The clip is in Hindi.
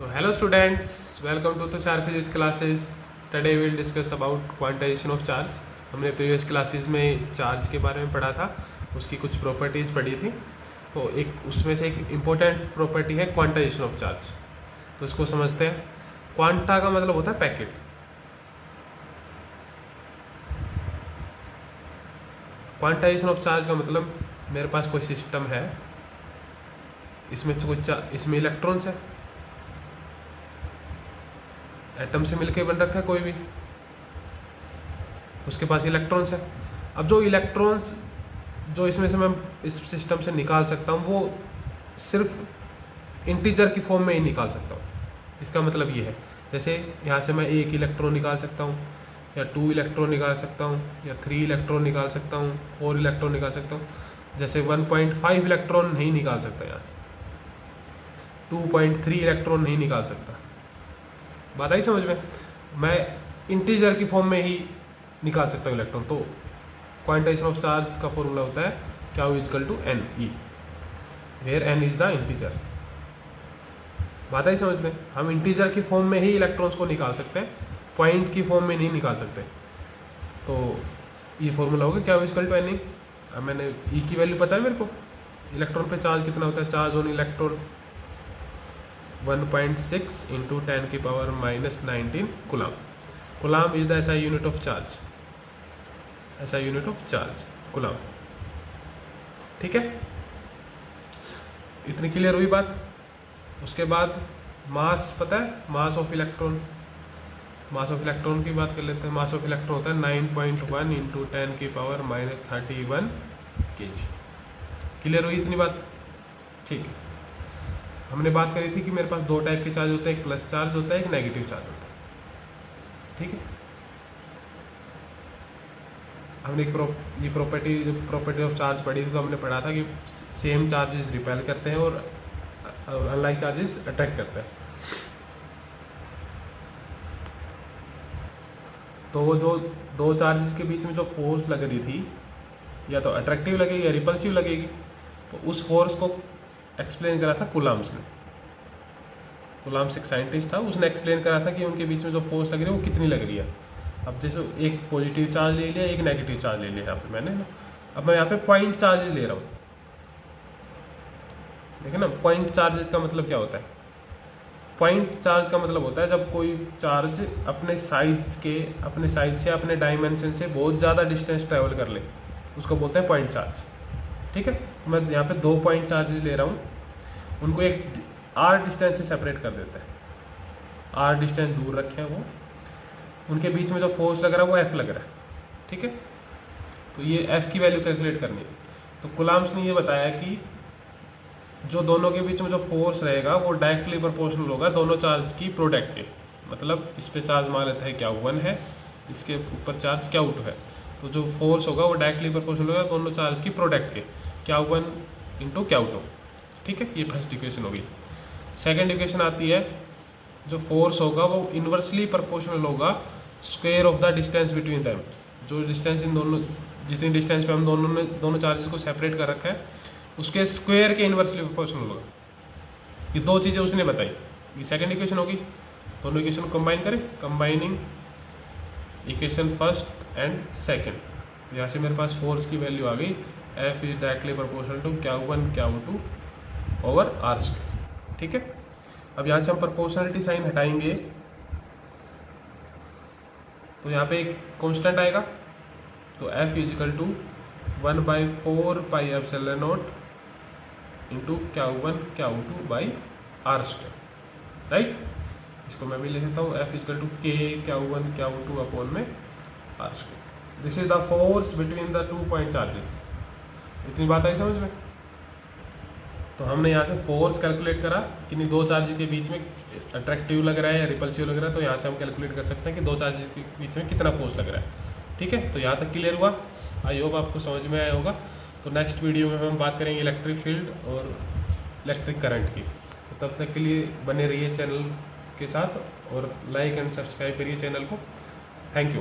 So hello students, welcome to Tushar Physics classes. Today we will discuss about quantization of charge. हमने प्रीवियस क्लासेस में चार्ज के बारे में पढ़ा था, उसकी कुछ प्रॉपर्टीज़ पढ़ी थी। तो एक उसमें से एक इम्पोर्टेंट प्रॉपर्टी है क्वांटाइजेशन ऑफ चार्ज। तो इसको समझते हैं। क्वांटा का मतलब होता है पैकेट। क्वांटाइजेशन ऑफ चार्ज का मतलब मेरे पास कोई सिस्टम है, इसमें इलेक्ट्रॉन्स है, एटम से मिलकर बन रखा है कोई भी, तो उसके पास इलेक्ट्रॉन्स है। अब जो इलेक्ट्रॉन्स जो इसमें से मैं इस सिस्टम से निकाल सकता हूँ वो सिर्फ इंटीजर की फॉर्म में ही निकाल सकता हूँ। इसका मतलब ये है, जैसे यहाँ से मैं एक इलेक्ट्रॉन निकाल सकता हूँ, या 2 इलेक्ट्रॉन निकाल सकता हूँ, या 3 इलेक्ट्रॉन निकाल सकता हूँ, 4 इलेक्ट्रॉन निकाल सकता हूँ। जैसे 1.5 इलेक्ट्रॉन नहीं निकाल सकता, यहाँ से 2.3 इलेक्ट्रॉन नहीं निकाल सकता। बात आई समझ में? मैं इंटीजर की फॉर्म में ही निकाल सकता हूँ इलेक्ट्रॉन। तो क्वांटाइजेशन ऑफ चार्ज का फॉर्मूला होता है Q equal to n e, where n is the integer. बात आई समझ में? हम इंटीजर की फॉर्म में ही इलेक्ट्रॉन्स को निकाल सकते हैं, पॉइंट की फॉर्म में नहीं निकाल सकते। तो ये फॉर्मूला होगा Q equal to n e. अब मैंने ई की वैल्यू पता है मेरे को, इलेक्ट्रॉन पे चार्ज कितना होता है, चार्ज ऑन इलेक्ट्रॉन 1.6 इंटू 10 की power -19 coulomb. Coulomb is the ऐसा यूनिट ऑफ चार्ज, ऐसा यूनिट ऑफ चार्ज कूलम। ठीक है, इतनी क्लियर हुई बात। उसके बाद मास पता है, mass of electron. Mass of electron की बात कर लेते हैं। मास ऑफ इलेक्ट्रॉन होता है 9.1 इंटू 10 की पावर -31 kg। क्लियर हुई इतनी बात? ठीक है। हमने बात करी थी कि मेरे पास 2 टाइप के चार्ज होते हैं, एक प्लस चार्ज होता है, एक नेगेटिव चार्ज होता है। ठीक है, हमने ये प्रॉपर्टी ऑफ चार्ज पढ़ी थी। तो हमने पढ़ा था कि सेम चार्जेस रिपेल करते हैं और अनलाइक चार्जेस अट्रैक्ट करते हैं। तो वो जो 2 चार्जेस के बीच में जो फोर्स लग रही थी, या तो अट्रैक्टिव लगेगी या रिपल्सिव लगेगी। तो उस फोर्स को एक्सप्लेन करा था कूलम्स ने। कूलम्स एक साइंटिस्ट था, उसने एक्सप्लेन करा था कि उनके बीच में जो फोर्स लग रही है वो कितनी लग रही है। अब जैसे एक पॉजिटिव चार्ज ले लिया, एक नेगेटिव चार्ज ले लिया यहाँ पे मैंने ना। अब मैं यहाँ पे पॉइंट चार्जेस ले रहा हूँ। देखिए ना, पॉइंट चार्जेस का मतलब क्या होता है? पॉइंट चार्ज का मतलब होता है जब कोई चार्ज अपने साइज से अपने डायमेंशन से बहुत ज़्यादा डिस्टेंस ट्रैवल कर ले, उसको बोलते हैं पॉइंट चार्ज। ठीक है, तो मैं यहाँ पे 2 पॉइंट चार्जेस ले रहा हूँ, उनको एक r डिस्टेंस से सेपरेट कर देते हैं। r डिस्टेंस दूर रखे हैं वो, उनके बीच में जो फोर्स लग रहा है वो F लग रहा है। ठीक है, तो ये F की वैल्यू कैलकुलेट करनी है। तो कूलम्स ने ये बताया कि जो दोनों के बीच में जो फोर्स रहेगा वो डायरेक्टली प्रोपोर्शनल होगा दोनों चार्ज की प्रोडक्ट के। मतलब इस पे चार्ज मान लेते हैं Q1 है, इसके ऊपर चार्ज Q2 है, तो जो फोर्स होगा वो डायरेक्टली प्रोपोर्शनल होगा दोनों चार्ज की प्रोडक्ट के, Q1 इंटू Q2। ठीक है, ये फर्स्ट इक्वेशन होगी। सेकेंड इक्वेशन आती है, जो फोर्स होगा वो इन्वर्सली प्रोपोर्शनल होगा square of the distance between them. जो डिस्टेंस इन दोनों, जितनी डिस्टेंस पे हम दोनों चार्जेस को सेपरेट कर रखा है, उसके स्क्वायर के इन्वर्सली प्रोपोर्शनल होगा। ये 2 चीज़ें उसने बताई। ये सेकेंड इक्वेशन होगी। दोनों इक्वेशन को कंबाइन करें, combining equation first and second. यहाँ से मेरे पास फोर्स की वैल्यू आ गई, F is directly proportional to Q1 Q2 over R square. ठीक है, अब यहाँ से हम प्रोपोर्शनलिटी साइन हटाएंगे, तो यहाँ पे एक कांस्टेंट आएगा। तो F equal to 1/4 pi epsilon not into Q1 Q2 by R square. Right, इसको मैं भी लिख देता हूँ, F equal to K Q1 Q2 upon में R square. This is the force between the 2 point charges. इतनी बात आई समझ में? तो हमने यहाँ से फोर्स कैलकुलेट करा कि नहीं 2 चार्ज के बीच में अट्रैक्टिव लग रहा है या रिपल्सिव लग रहा है। तो यहाँ से हम कैलकुलेट कर सकते हैं कि 2 चार्ज के बीच में कितना फोर्स लग रहा है। ठीक है, तो यहाँ तक क्लियर हुआ। आई होप आपको समझ में आया होगा। तो नेक्स्ट वीडियो में हम बात करेंगे इलेक्ट्रिक फील्ड और इलेक्ट्रिक करंट की। तो तब तक के लिए बने रहिए चैनल के साथ और लाइक एंड सब्सक्राइब करिए चैनल को। Thank you.